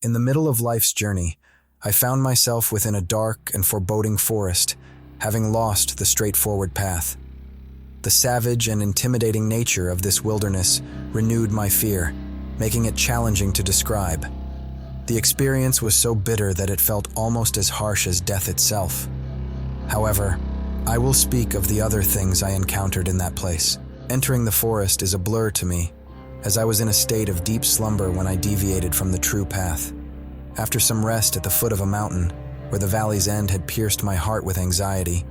In the middle of life's journey, I found myself within a dark and foreboding forest, having lost the straightforward path. The savage and intimidating nature of this wilderness renewed my fear, making it challenging to describe. The experience was so bitter that it felt almost as harsh as death itself. However, I will speak of the other things I encountered in that place. Entering the forest is a blur to me, as I was in a state of deep slumber when I deviated from the true path. After some rest at the foot of a mountain, where the valley's end had pierced my heart with anxiety,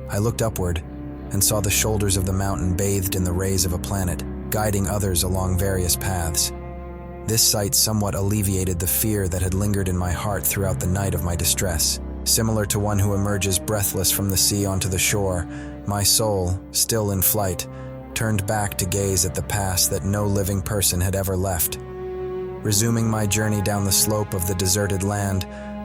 I looked upward and saw the shoulders of the mountain bathed in the rays of a planet, guiding others along various paths. This sight somewhat alleviated the fear that had lingered in my heart throughout the night of my distress. Similar to one who emerges breathless from the sea onto the shore, my soul, still in flight, turned back to gaze at the past that no living person had ever left. Resuming my journey down the slope of the deserted land,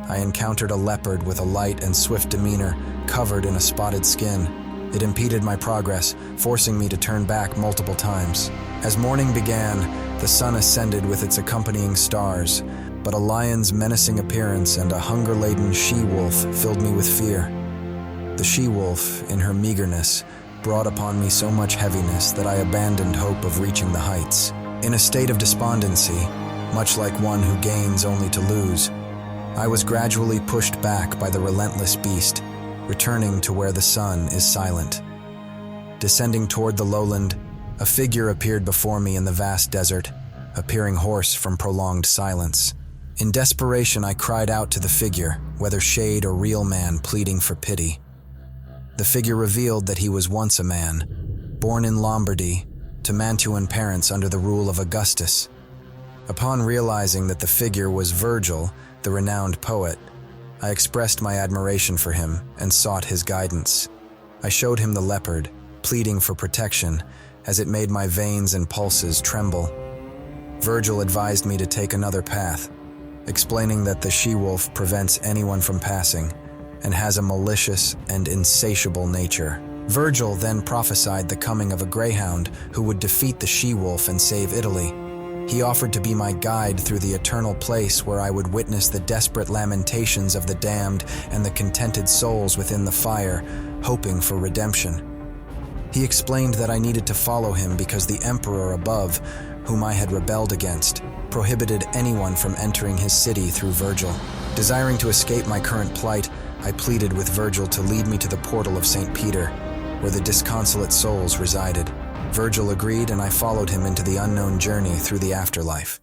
I encountered a leopard with a light and swift demeanor, covered in a spotted skin. It impeded my progress, forcing me to turn back multiple times. As morning began, the sun ascended with its accompanying stars, but a lion's menacing appearance and a hunger-laden she-wolf filled me with fear. The she-wolf, in her meagerness, brought upon me so much heaviness that I abandoned hope of reaching the heights. In a state of despondency, much like one who gains only to lose, I was gradually pushed back by the relentless beast, returning to where the sun is silent. Descending toward the lowland, a figure appeared before me in the vast desert, appearing hoarse from prolonged silence. In desperation, I cried out to the figure, whether shade or real man, pleading for pity. The figure revealed that he was once a man, born in Lombardy, to Mantuan parents under the rule of Augustus. Upon realizing that the figure was Virgil, the renowned poet, I expressed my admiration for him and sought his guidance. I showed him the leopard, pleading for protection, as it made my veins and pulses tremble. Virgil advised me to take another path, explaining that the she-wolf prevents anyone from passing and has a malicious and insatiable nature. Virgil then prophesied the coming of a greyhound who would defeat the she-wolf and save Italy. He offered to be my guide through the eternal place where I would witness the desperate lamentations of the damned and the contented souls within the fire, hoping for redemption. He explained that I needed to follow him because the emperor above, whom I had rebelled against, prohibited anyone from entering his city through Virgil. Desiring to escape my current plight, I pleaded with Virgil to lead me to the portal of St. Peter, where the disconsolate souls resided. Virgil agreed, and I followed him into the unknown journey through the afterlife.